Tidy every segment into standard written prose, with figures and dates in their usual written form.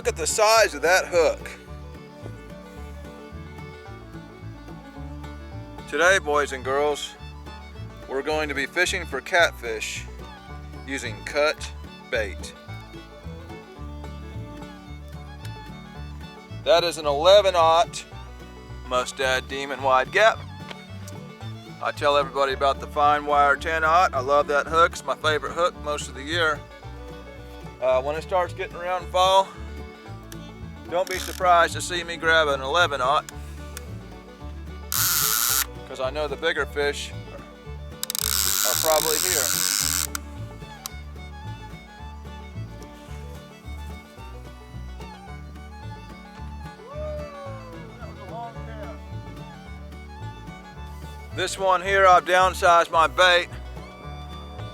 Look at the size of that hook. Today, boys and girls, we're going to be fishing for catfish using cut bait. That is an 11/0 Mustad Demon wide gap. I tell everybody about the fine wire 10/0. I love that hook. It's my favorite hook most of the year. When it starts getting around fall, don't be surprised to see me grab an 11/0, because I know the bigger fish are probably here. This one here, I've downsized my bait,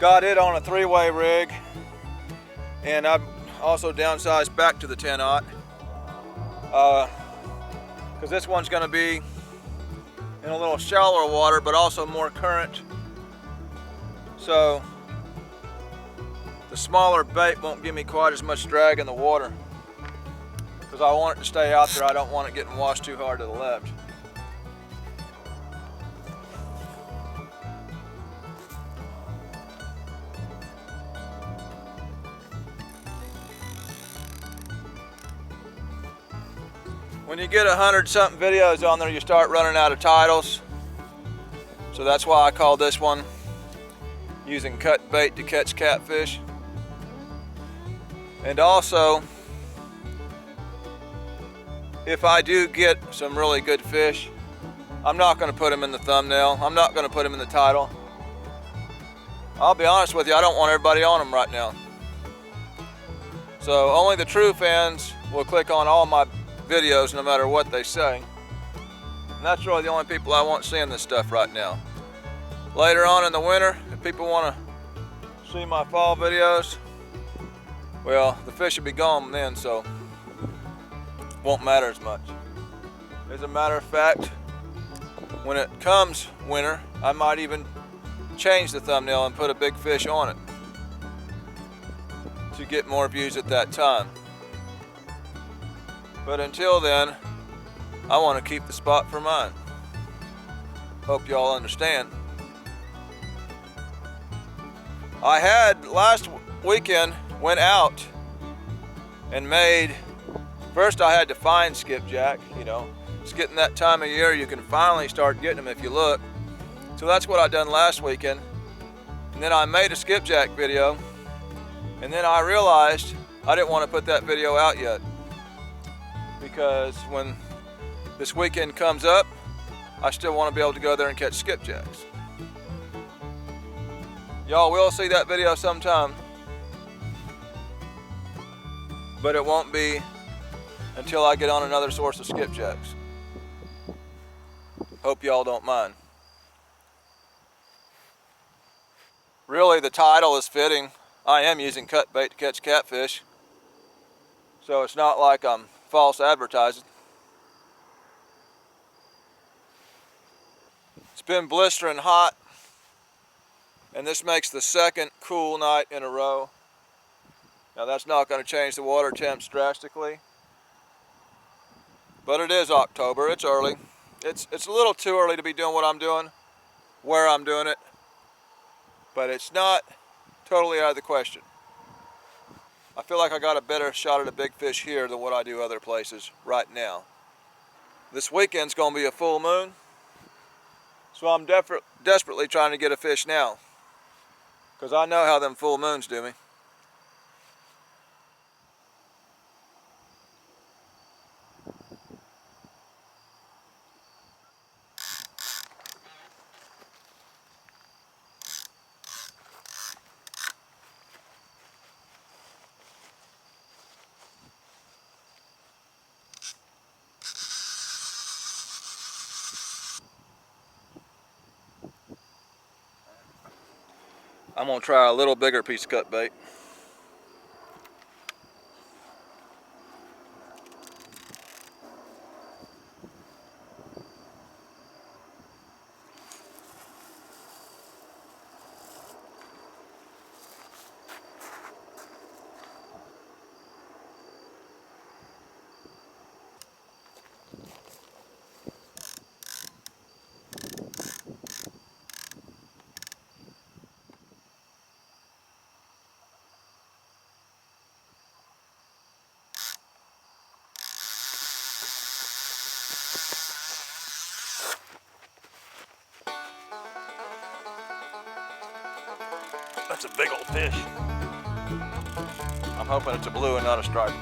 got it on a 3-way rig, and I've also downsized back to the 10/0, because this one's going to be in a little shallower water, but also more current. So the smaller bait won't give me quite as much drag in the water, because I want it to stay out there. I don't want it getting washed too hard to the left. When you get 100-something videos on there, you start running out of titles. So that's why I call this one using cut bait to catch catfish. And also, if I do get some really good fish, I'm not going to put them in the thumbnail. I'm not going to put them in the title. I'll be honest with you, I don't want everybody on them right now. So only the true fans will click on all my videos no matter what they say. And that's really the only people I want seeing this stuff right now. Later on in the winter, if people want to see my fall videos, well, the fish will be gone then, so it won't matter as much. As a matter of fact, when it comes winter, I might even change the thumbnail and put a big fish on it to get more views at that time. But until then, I want to keep the spot for mine. Hope y'all understand. I had last weekend, went out and made, first I had to find skipjack. You know, it's getting that time of year you can finally start getting them if you look. So that's what I done last weekend. And then I made a skipjack video, and then I realized I didn't want to put that video out yet, because when this weekend comes up, I still want to be able to go there and catch skipjacks. Y'all will see that video sometime, but it won't be until I get on another source of skipjacks. Hope y'all don't mind. Really, the title is fitting. I am using cut bait to catch catfish, so it's not like I'm false advertising. It's been blistering hot, and this makes the second cool night in a row. Now that's not going to change the water temps drastically, but it is October. It's early. It's a little too early to be doing what I'm doing, where I'm doing it, but it's not totally out of the question. I feel like I got a better shot at a big fish here than what I do other places right now. This weekend's going to be a full moon, so I'm desperately trying to get a fish now, because I know how them full moons do me. I'm going to try a little bigger piece of cut bait. a big old fish. I'm hoping it's a blue and not a striper.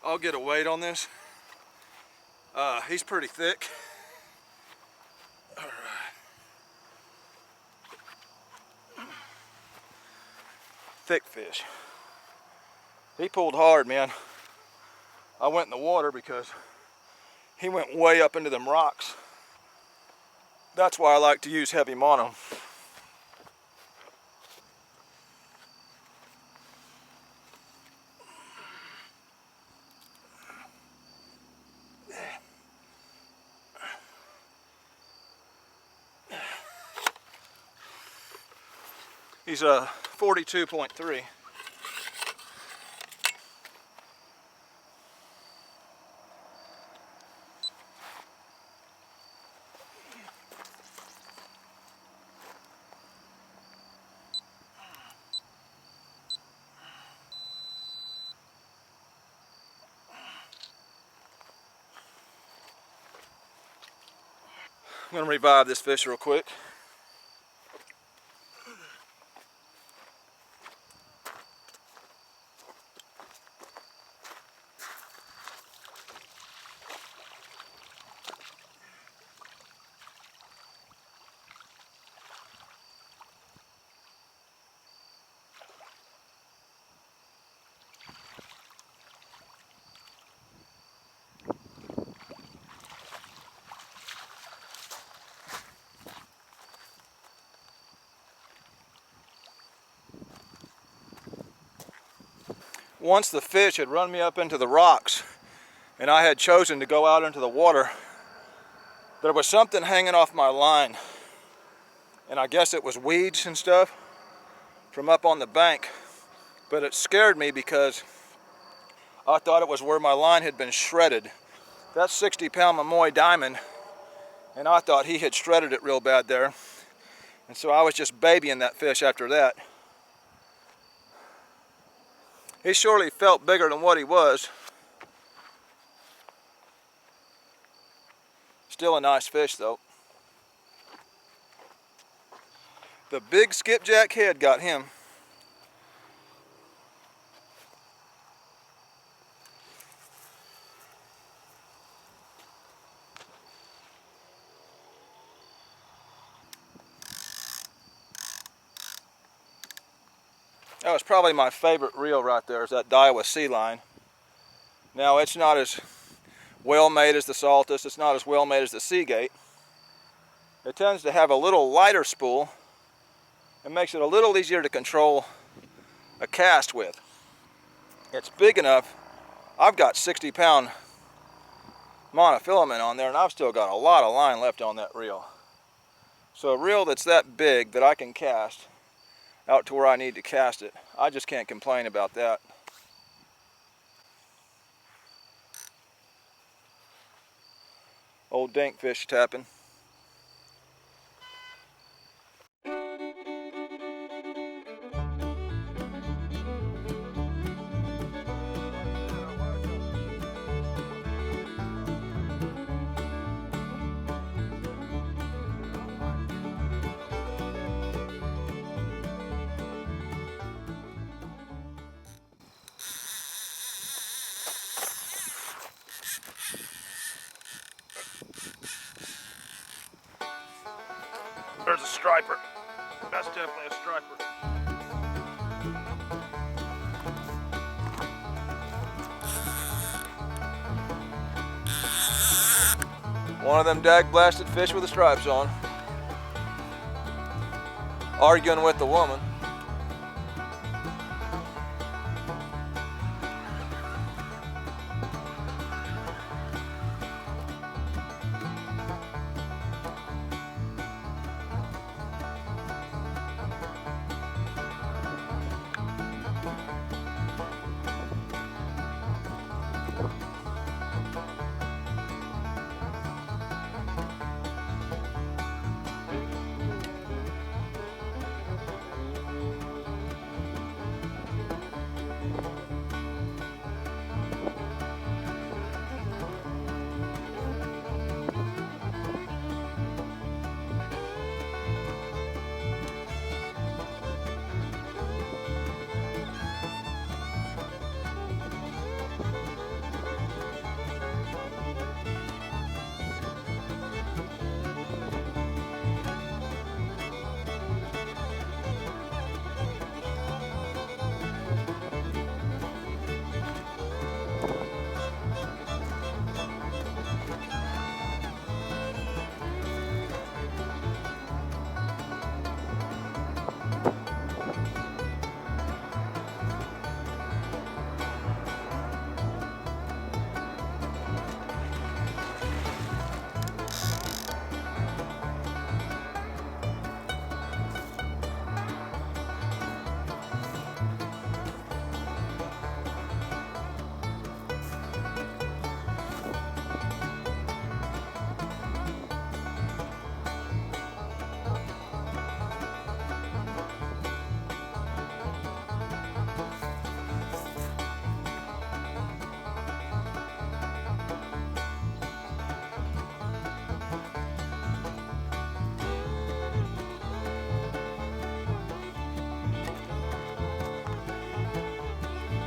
I'll get a weight on this. He's pretty thick. All right. Thick fish. He pulled hard, man. I went in the water because he went way up into them rocks. That's why I like to use heavy mono. He's a 42.3. I'm gonna revive this fish real quick. Once the fish had run me up into the rocks and I had chosen to go out into the water, there was something hanging off my line, and I guess it was weeds and stuff from up on the bank, but it scared me because I thought it was where my line had been shredded. That's 60-pound Mamoy diamond, and I thought he had shredded it real bad there, and so I was just babying that fish after that. He surely felt bigger than what he was. Still a nice fish though. The big skipjack head got him. That was probably my favorite reel right there, is that Daiwa Sea Line. Now it's not as well made as the Saltus, it's not as well made as the Seagate. It tends to have a little lighter spool and makes it a little easier to control a cast with. It's big enough. I've got 60-pound monofilament on there, and I've still got a lot of line left on that reel. So a reel that's that big that I can cast out to where I need to cast it, I just can't complain about that. Old dinkfish tapping. There's a striper. That's definitely a striper. One of them dag-blasted fish with the stripes on. Arguing with the woman.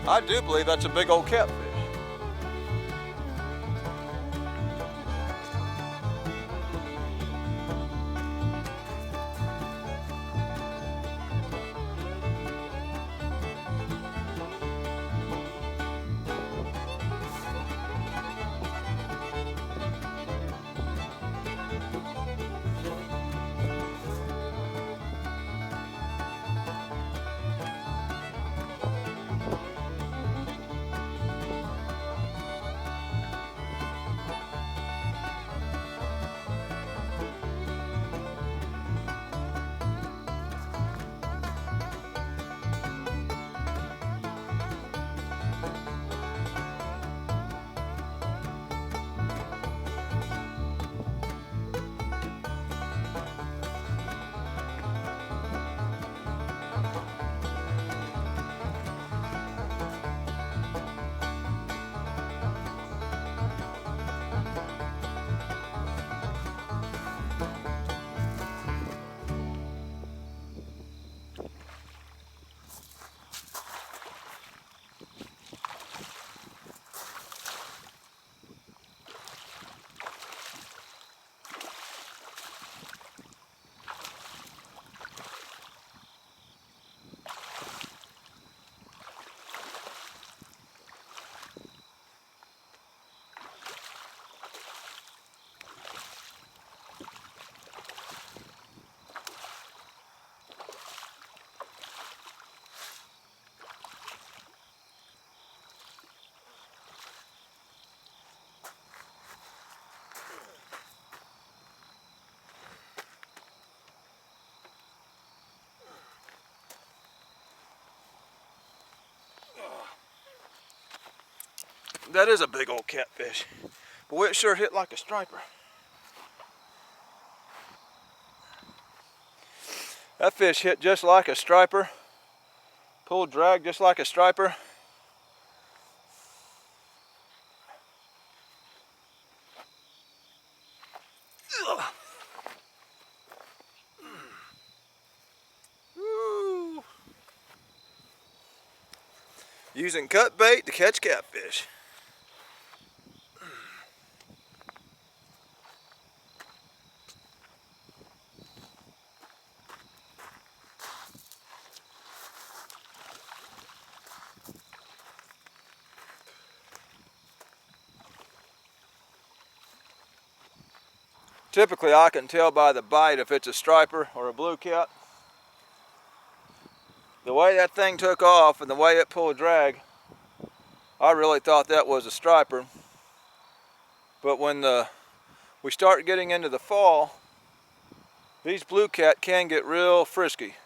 I do believe that's a big old catfish. That is a big old catfish. Boy, it sure hit like a striper. That fish hit just like a striper. Pulled drag just like a striper. Woo. Using cut bait to catch catfish. Typically I can tell by the bite if it's a striper or a blue cat. The way that thing took off and the way it pulled drag, I really thought that was a striper. But when we start getting into the fall, these blue cat can get real frisky.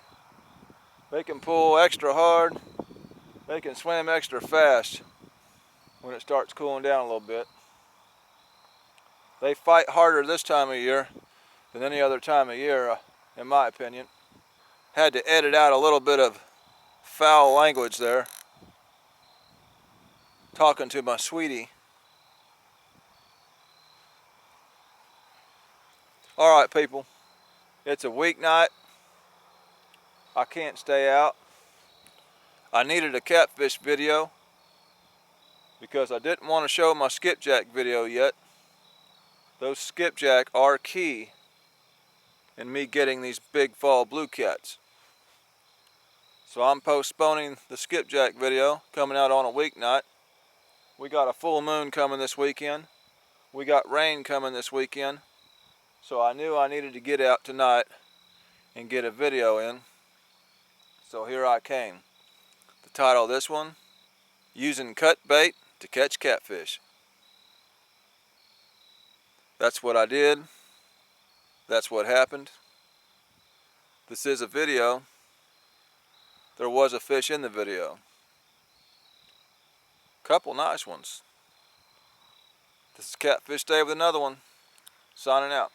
They can pull extra hard, they can swim extra fast when it starts cooling down a little bit. They fight harder this time of year than any other time of year, in my opinion. Had to edit out a little bit of foul language there, talking to my sweetie. All right, people, it's a weeknight. I can't stay out. I needed a catfish video because I didn't want to show my skipjack video yet. Those skipjack are key in me getting these big fall blue cats. So I'm postponing the skipjack video, coming out on a weeknight. We got a full moon coming this weekend. We got rain coming this weekend. So I knew I needed to get out tonight and get a video in. So here I came. The title of this one, Using Cut Bait to Catch Catfish. That's what I did. That's what happened. This is a video. There was a fish in the video. Couple nice ones. This is Catfish Day with another one. Signing out.